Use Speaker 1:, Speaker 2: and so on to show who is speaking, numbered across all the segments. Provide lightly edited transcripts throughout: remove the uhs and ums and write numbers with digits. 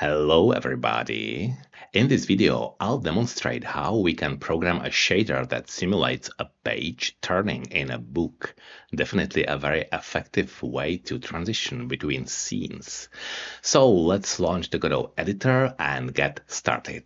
Speaker 1: Hello everybody! In this video, I'll demonstrate how we can program a shader that simulates a page turning in a book. Definitely a very effective way to transition between scenes. So let's launch the Godot editor and get started.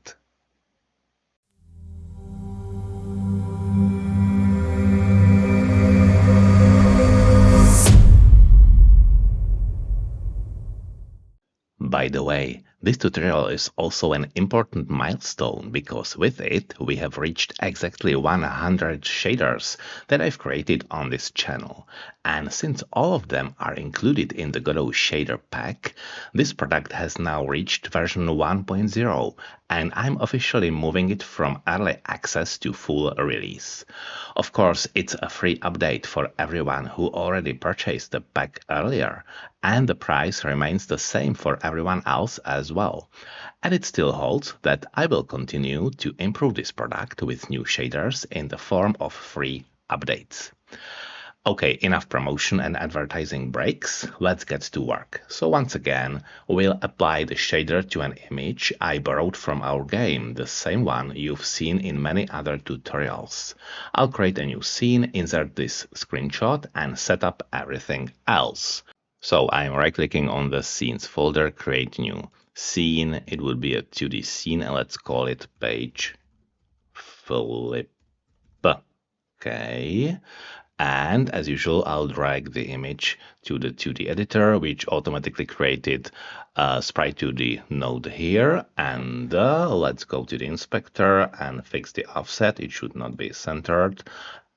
Speaker 1: By the way, this tutorial is also an important milestone because with it we have reached exactly 100 shaders that I've created on this channel. And since all of them are included in the Godot shader pack, this product has now reached version 1.0 and I'm officially moving it from early access to full release. Of course, it's a free update for everyone who already purchased the pack earlier, and the price remains the same for everyone else as well. And it still holds that I will continue to improve this product with new shaders in the form of free updates. Okay, enough promotion and advertising breaks. Let's get to work. So once again, we'll apply the shader to an image I borrowed from our game, the same one you've seen in many other tutorials. I'll create a new scene, insert this screenshot, and set up everything else. So I'm right-clicking on the scenes folder, create new scene. It would be a 2D scene, and let's call it page flip. Okay. And as usual, I'll drag the image to the 2D editor, which automatically created a Sprite 2D node here. And let's go to the inspector and fix the offset. It should not be centered.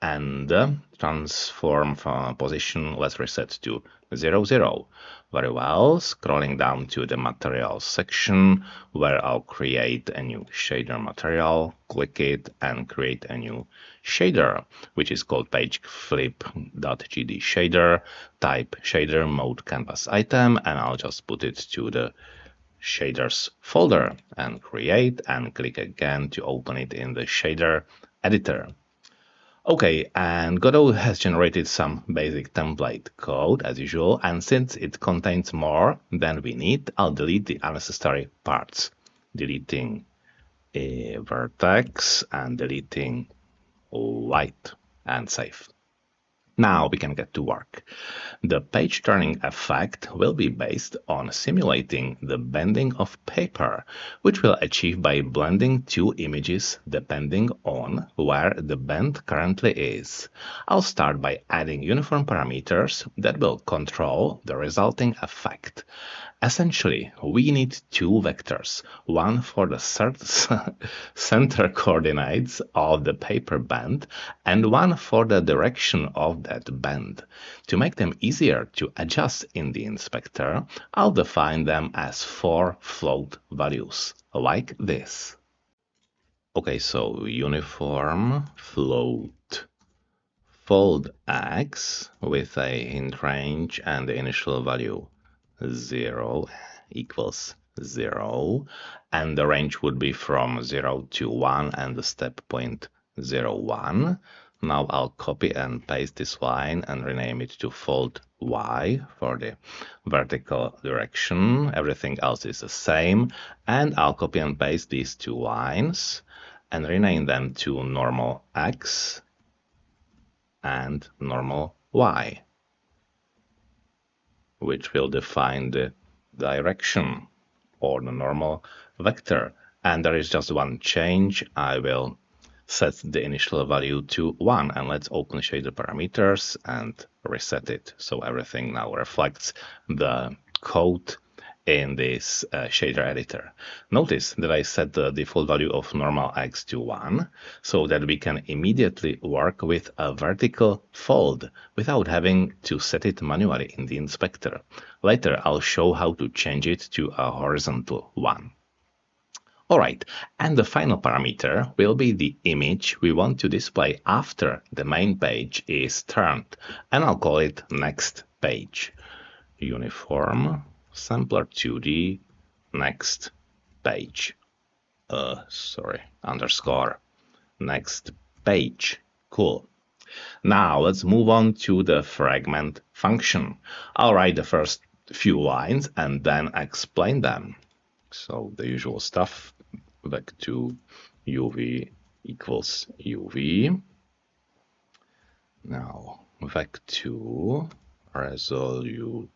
Speaker 1: And transform from position, let's reset to 0, 0. Very well. Scrolling down to the materials section where I'll create a new shader material, click it and create a new shader, which is called pageflip.gd shader, type shader mode canvas item, and I'll just put it to the shaders folder and create and click again to open it in the shader editor. Okay, and Godot has generated some basic template code as usual, and since it contains more than we need, I'll delete the unnecessary parts, deleting a vertex and deleting white and save. Now we can get to work. The page turning effect will be based on simulating the bending of paper, which we'll achieve by blending two images depending on where the bend currently is. I'll start by adding uniform parameters that will control the resulting effect. Essentially, we need two vectors, one for the center coordinates of the paper bend and one for the direction of that bend. To make them easier to adjust in the inspector, I'll define them as 4 float values, like this. Okay, so uniform float fold x with a hint range and the initial value 0 equals 0, and the range would be from 0 to 1 and the step point 0, 1. Now I'll copy and paste this line and rename it to fold y for the vertical direction. Everything else is the same, and I'll copy and paste these two lines and rename them to normal x and normal y, which will define the direction or the normal vector. And there is just one change. I will set the initial value to 1, and let's open shader parameters and reset it so everything now reflects the code in this shader editor. Notice that I set the default value of normal x to 1 so that we can immediately work with a vertical fold without having to set it manually in the inspector. Later I'll show how to change it to a horizontal one. Alright, and the final parameter will be the image we want to display after the main page is turned, and I'll call it next page. Uniform sampler 2D next page. Underscore next page. Cool. Now let's move on to the fragment function. I'll write the first few lines and then explain them. So the usual stuff, vec2 uv equals uv. Now vec2 resolution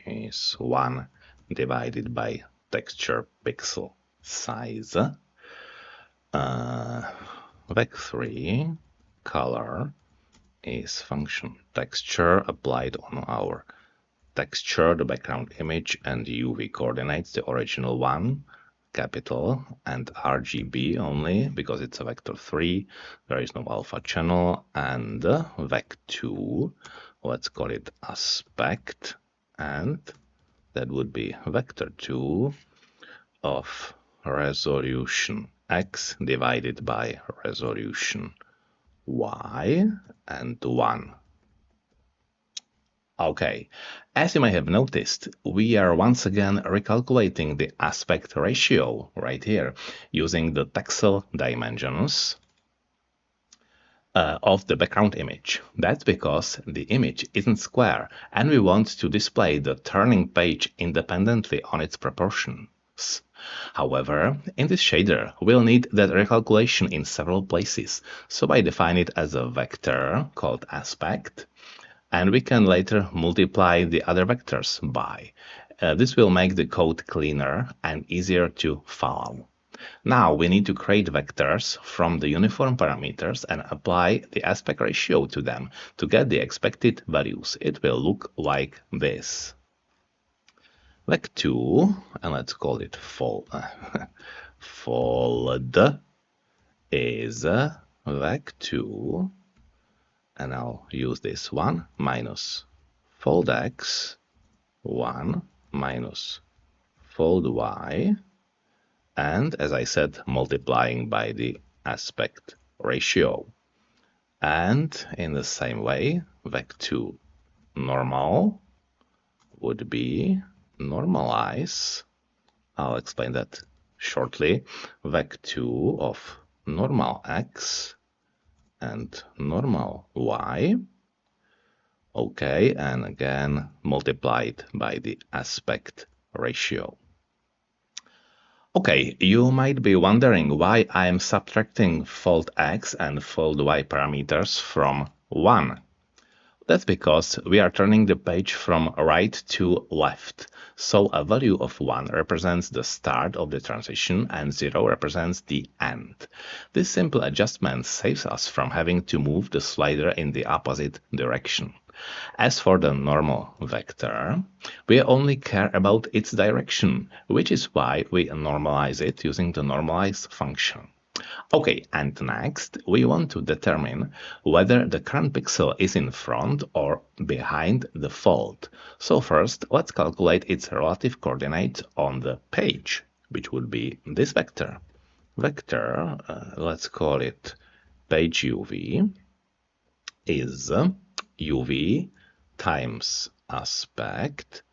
Speaker 1: is 1 divided by texture pixel size. Vec3 color is function texture applied on our texture, the background image, and UV coordinates, the original one, capital, and RGB only, because it's a vector 3, there is no alpha channel, and vec2, let's call it aspect, and that would be vector 2 of resolution X divided by resolution Y and 1. Okay, as you may have noticed, we are once again recalculating the aspect ratio right here using the texel dimensions of the background image. That's because the image isn't square and we want to display the turning page independently on its proportions. However, in this shader, we'll need that recalculation in several places, so I define it as a vector called aspect, and we can later multiply the other vectors by. This will make the code cleaner and easier to follow. Now we need to create vectors from the uniform parameters and apply the aspect ratio to them to get the expected values. It will look like this. Vec2, and let's call it fold, is vec2, and I'll use this one minus fold x, 1 minus fold y, and as I said, multiplying by the aspect ratio. And in the same way, vec2 normal would be normalize. I'll explain that shortly. Vec2 of normal x and normal y. Okay, and again multiplied by the aspect ratio. Okay, you might be wondering why I am subtracting fold x and fold y parameters from 1. That's because we are turning the page from right to left. So a value of 1 represents the start of the transition and 0 represents the end. This simple adjustment saves us from having to move the slider in the opposite direction. As for the normal vector, we only care about its direction, which is why we normalize it using the normalize function. Okay, and next we want to determine whether the current pixel is in front or behind the fold. So first, let's calculate its relative coordinates on the page, which would be this vector. Vector, let's call it page UV, is UV times aspect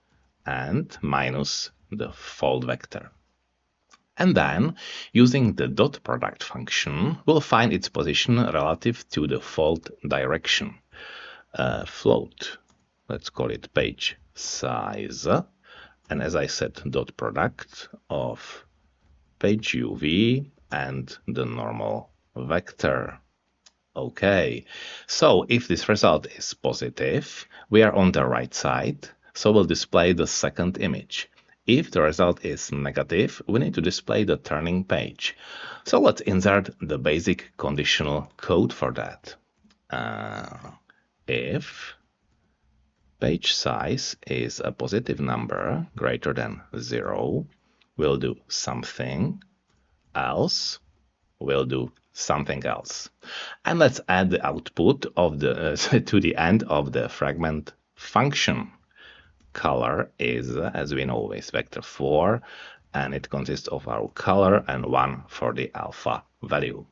Speaker 1: and minus the fold vector. And then, using the dot product function, we'll find its position relative to the fold direction. Float, let's call it page size, and as I said, dot product of page UV and the normal vector. Okay, so if this result is positive, we are on the right side, so we'll display the second image. If the result is negative, we need to display the turning page. So let's insert the basic conditional code for that. If page size is a positive number greater than 0, we'll do something else, we'll do something else. And let's add the output of the to the end of the fragment function. Color is, as we know, is vector 4, and it consists of our color and 1 for the alpha value.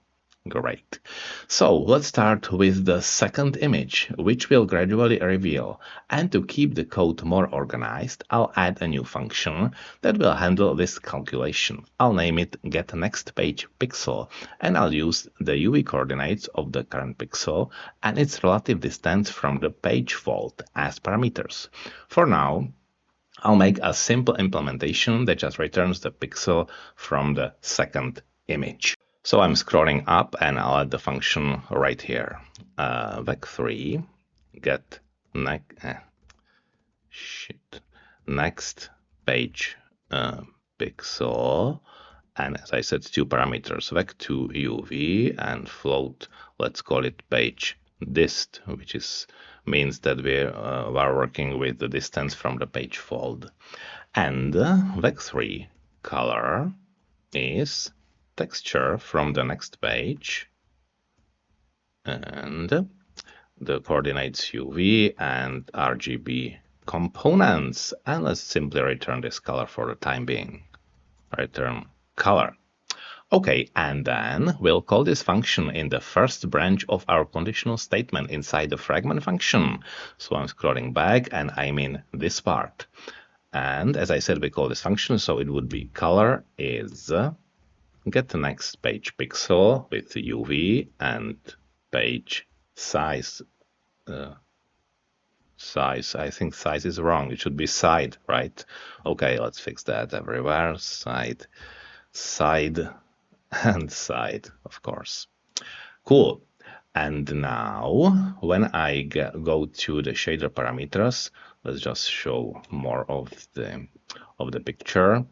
Speaker 1: Great. So let's start with the second image, which will gradually reveal. And to keep the code more organized, I'll add a new function that will handle this calculation. I'll name it getNextPagePixel, and I'll use the UV coordinates of the current pixel and its relative distance from the page fold as parameters. For now, I'll make a simple implementation that just returns the pixel from the second image. So I'm scrolling up and I'll add the function right here. Vec3 get next page pixel, and as I said, two parameters, vec2 uv and float, let's call it page dist, which means that we are working with the distance from the page fold. And vec3 color is texture from the next page, and the coordinates UV and RGB components. And let's simply return this color for the time being. Return color. Okay, and then we'll call this function in the first branch of our conditional statement inside the fragment function. So I'm scrolling back and I'm in this part. And as I said, we call this function, so it would be color is get the next page pixel with UV and page size. I think size is wrong. It should be side, right? Okay, let's fix that everywhere. Side, and side, of course. Cool. And now, when I go to the shader parameters, let's just show more of the picture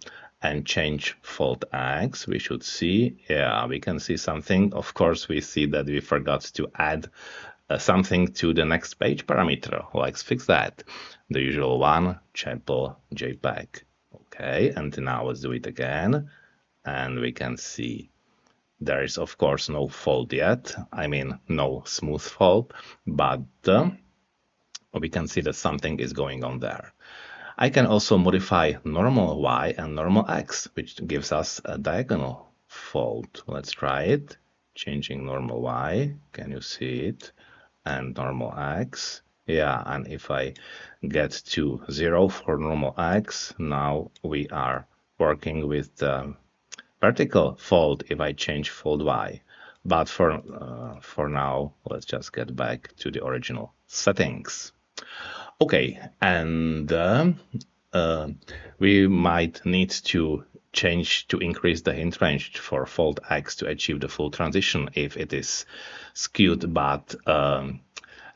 Speaker 1: and change fold X. We should see, yeah, we can see something. Of course, we see that we forgot to add something to the next page parameter. Let's fix that. The usual one, chapel JPEG. Okay, and now let's do it again. And we can see there is, of course, no fold yet. I mean, no smooth fold, but we can see that something is going on there. I can also modify normal Y and normal X, which gives us a diagonal fold. Let's try it. Changing normal Y. Can you see it? And normal X. Yeah, and if I get to 0 for normal X, now we are working with the vertical fold if I change fold Y. But for now, let's just get back to the original settings. Okay, and we might need to change to increase the hint range for fold X to achieve the full transition if it is skewed, but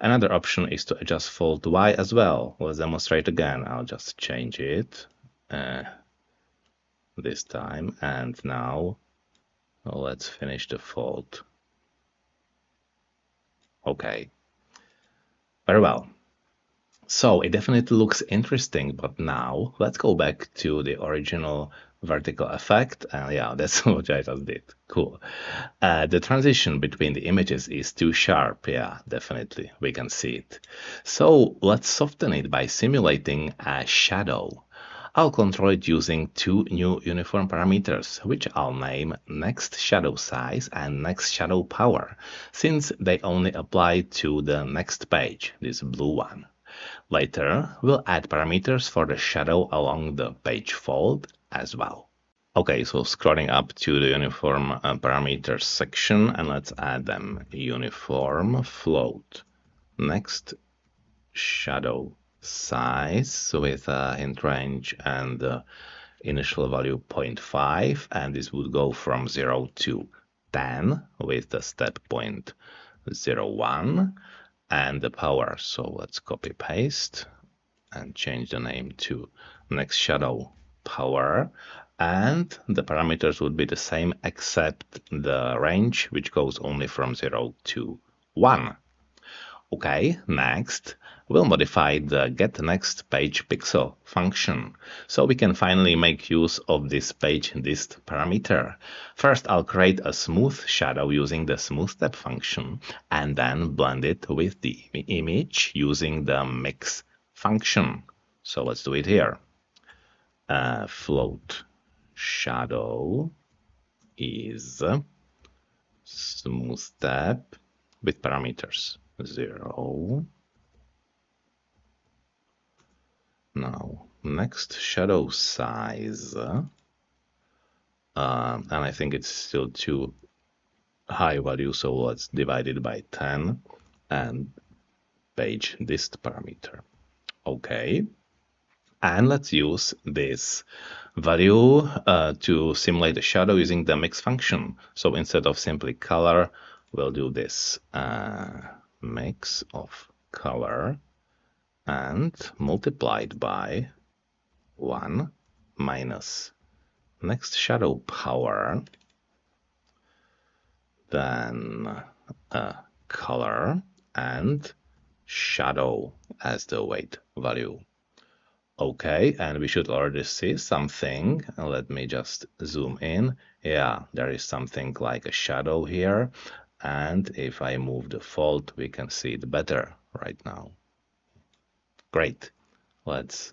Speaker 1: another option is to adjust fold Y as well. Let's demonstrate again. I'll just change it this time, and now let's finish the fold. Okay, very well. So it definitely looks interesting, but now let's go back to the original vertical effect. And yeah, that's what I just did. Cool. The transition between the images is too sharp. Yeah, definitely. We can see it. So let's soften it by simulating a shadow. I'll control it using two new uniform parameters, which I'll name next shadow size and next shadow power, since they only apply to the next page, this blue one. Later, we'll add parameters for the shadow along the page fold as well. Okay, so scrolling up to the uniform parameters section, and let's add them. Uniform float. Next, shadow size with a hint range and initial value 0.5, and this would go from 0 to 10 with the step point 0.1. And the power. So let's copy paste and change the name to next shadow power. And the parameters would be the same except the range, which goes only from 0 to 1. Okay, next, we'll modify the getNextPagePixel function, so we can finally make use of this page dist parameter. First, I'll create a smooth shadow using the smoothStep function, and then blend it with the image using the mix function. So let's do it here. Float shadow is smoothStep with parameters 0. Now, next shadow size, and I think it's still too high value, so let's divide it by 10 and page dist parameter. Okay. And let's use this value to simulate the shadow using the mix function. So instead of simply color, we'll do this mix of color and multiplied by 1 minus next shadow power, then color and shadow as the weight value. Okay, and we should already see something. Let me just zoom in. Yeah, there is something like a shadow here. And if I move the fold, we can see it better right now. Great. Let's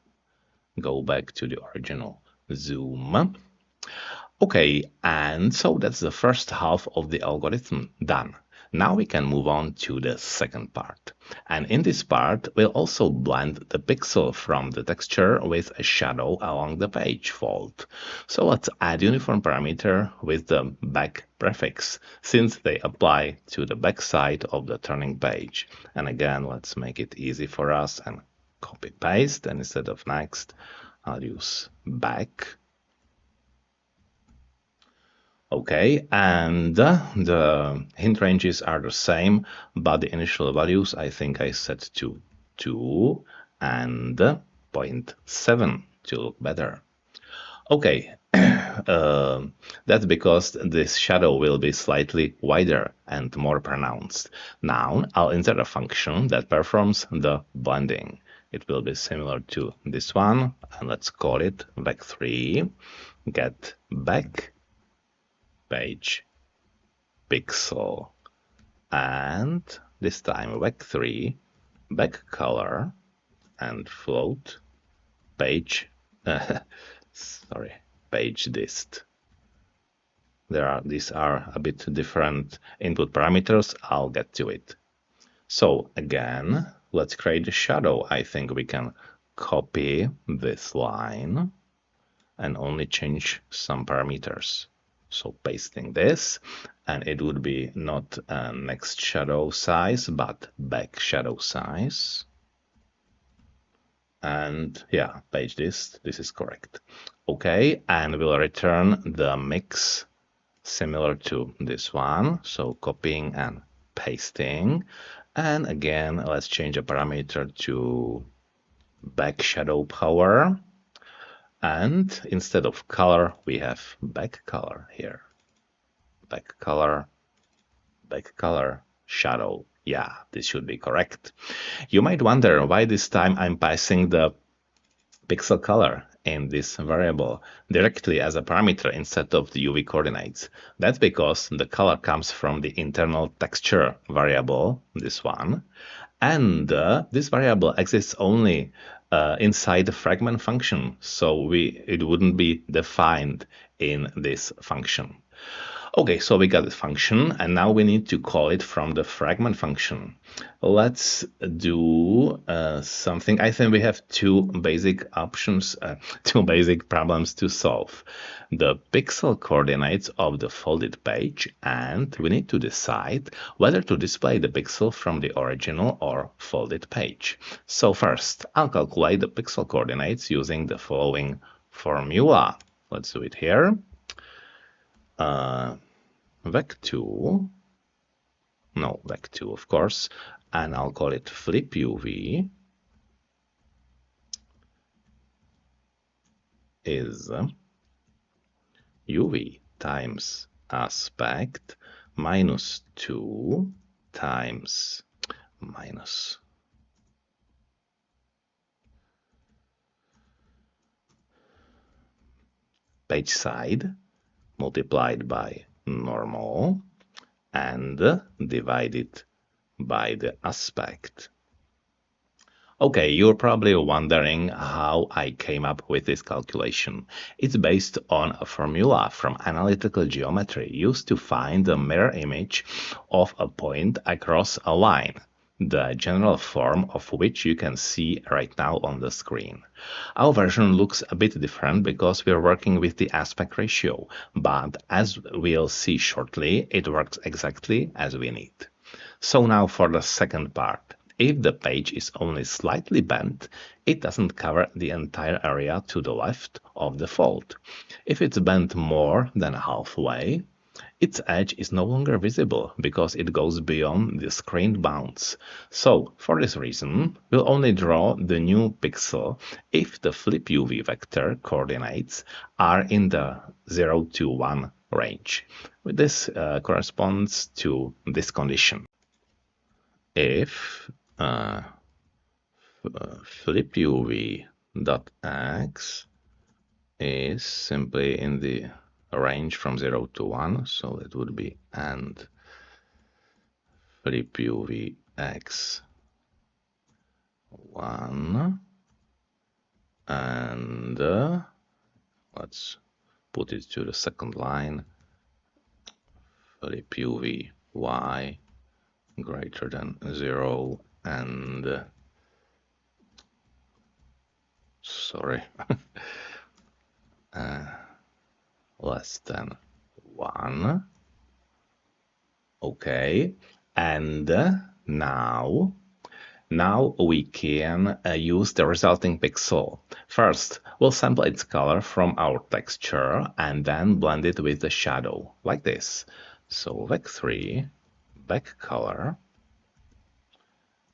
Speaker 1: go back to the original zoom. Okay, and so that's the first half of the algorithm done. Now we can move on to the second part. And in this part, we'll also blend the pixel from the texture with a shadow along the page fold. So let's add uniform parameter with the back prefix, since they apply to the back side of the turning page. And again, let's make it easy for us and copy paste. And instead of next, I'll use back. Okay, and the hint ranges are the same, but the initial values I think I set to 2 and 0.7 to look better. Okay, that's because this shadow will be slightly wider and more pronounced. Now I'll insert a function that performs the blending. It will be similar to this one, and let's call it vec3 get back page pixel, and this time vec3 back color and float page page dist. These are a bit different input parameters. I'll get to it. So again, let's create a shadow. I think we can copy this line and only change some parameters. So pasting this, and it would be not next shadow size, but back shadow size. And yeah, page this is correct. Okay, and we'll return the mix similar to this one. So copying and pasting. And again, let's change the parameter to back shadow power. And instead of color, we have back color here. Back color, shadow. Yeah, this should be correct. You might wonder why this time I'm passing the pixel color in this variable directly as a parameter instead of the UV coordinates. That's because the color comes from the internal texture variable, this one, and this variable exists only inside the fragment function, so it wouldn't be defined in this function. Okay, so we got this function, and now we need to call it from the fragment function. Let's do something. I think we have two basic options, two basic problems to solve. The pixel coordinates of the folded page, and we need to decide whether to display the pixel from the original or folded page. So first, I'll calculate the pixel coordinates using the following formula. Let's do it here. Vec2, of course, and I'll call it flip UV is UV times aspect minus 2 times minus page side multiplied by normal and divided by the aspect. Okay, you're probably wondering how I came up with this calculation. It's based on a formula from analytical geometry used to find the mirror image of a point across a line, the general form of which you can see right now on the screen. Our version looks a bit different because we're working with the aspect ratio, but as we'll see shortly, it works exactly as we need. So now for the second part. If the page is only slightly bent, it doesn't cover the entire area to the left of the fold. If it's bent more than halfway, its edge is no longer visible because it goes beyond the screen bounds. So, for this reason, we'll only draw the new pixel if the flip UV vector coordinates are in the 0 to 1 range. This corresponds to this condition. If flip UV dot x is simply in the range from 0 to 1, so it would be and flip UV x 1, and let's put it to the second line, flip UV y greater than 0 and sorry less than 1. Okay, and now we can use the resulting pixel. First, we'll sample its color from our texture and then blend it with the shadow, like this. So vec3 back color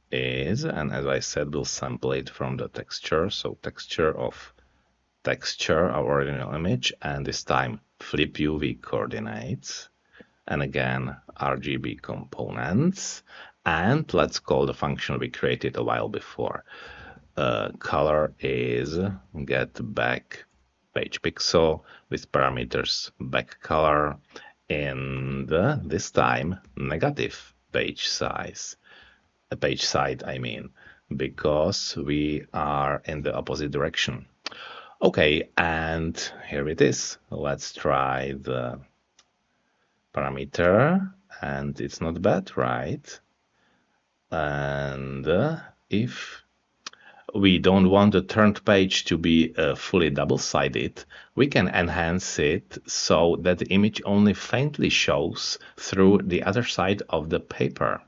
Speaker 1: is, and as I said, we'll sample it from the texture. So texture of texture, our original image, and this time flip UV coordinates, and again RGB components, and let's call the function we created a while before. Color is get back page pixel with parameters back color, and this time negative page size. Page side, I mean, because we are in the opposite direction. Okay, and here it is. Let's try the parameter, and it's not bad, right? And if we don't want the turned page to be fully double-sided, we can enhance it so that the image only faintly shows through the other side of the paper.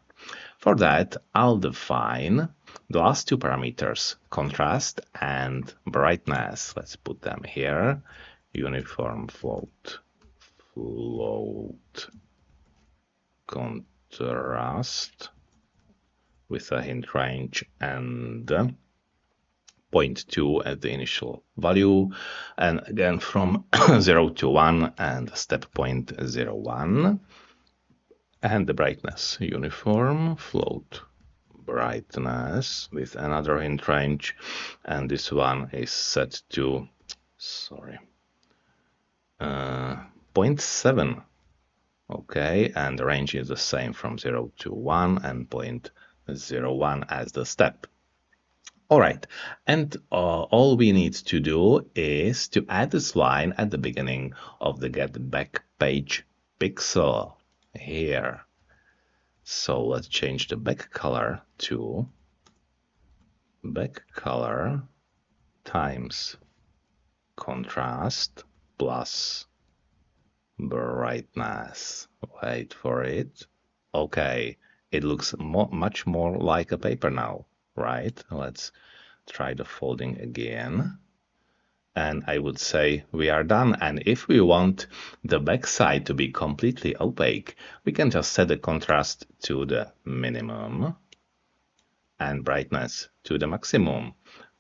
Speaker 1: For that, I'll define the last two parameters, contrast and brightness. Let's put them here. Uniform float contrast with a hint range and 0.2 at the initial value, and again from 0 to 1 and step point 0.1. And the brightness, uniform float brightness with another hint range, and this one is set to 0.7. Okay, and the range is the same from 0 to 1 and 0.01 as the step. All right, and all we need to do is to add this line at the beginning of the get back page pixel here. So let's change the back color to back color times contrast plus brightness. Wait for it. Okay, it looks much more like a paper now, right? Let's try the folding again. And I would say we are done. And if we want the backside to be completely opaque, we can just set the contrast to the minimum and brightness to the maximum.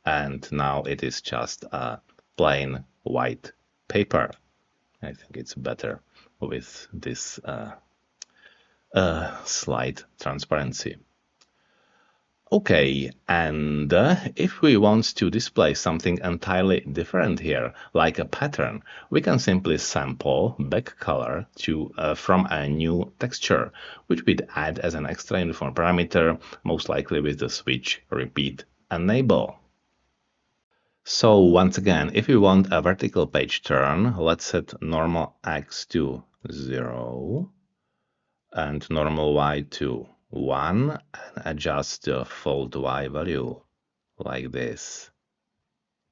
Speaker 1: And now it is just a plain white paper. I think it's better with this slight transparency. Okay, and if we want to display something entirely different here, like a pattern, we can simply sample back color from a new texture, which we'd add as an extra uniform parameter, most likely with the switch repeat enable. So once again, if we want a vertical page turn, let's set normal x to 0 and normal y to 1 and adjust the fold y value like this.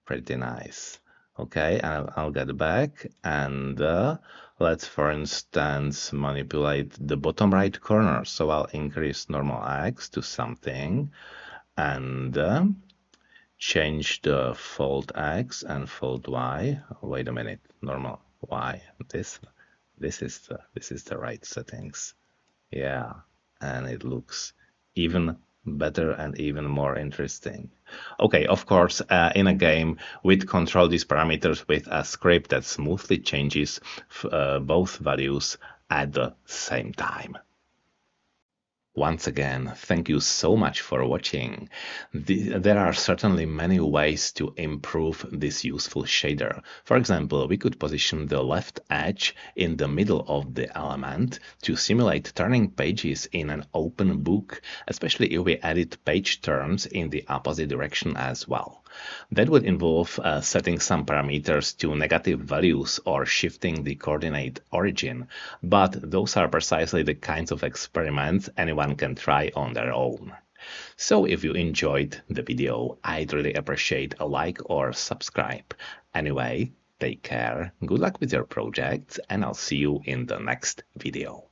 Speaker 1: Pretty nice. Okay, I'll get back and let's, for instance, manipulate the bottom right corner. So I'll increase normal X to something and change the fold X and fold Y. Wait a minute, normal Y. This is the right settings. Yeah, and it looks even better and even more interesting. Okay, of course, in a game, we'd control these parameters with a script that smoothly changes both values at the same time. Once again, thank you so much for watching. There are certainly many ways to improve this useful shader. For example, we could position the left edge in the middle of the element to simulate turning pages in an open book, especially if we edit page turns in the opposite direction as well. That would involve setting some parameters to negative values or shifting the coordinate origin, but those are precisely the kinds of experiments anyone can try on their own. So if you enjoyed the video, I'd really appreciate a like or subscribe. Anyway, take care, good luck with your projects, and I'll see you in the next video.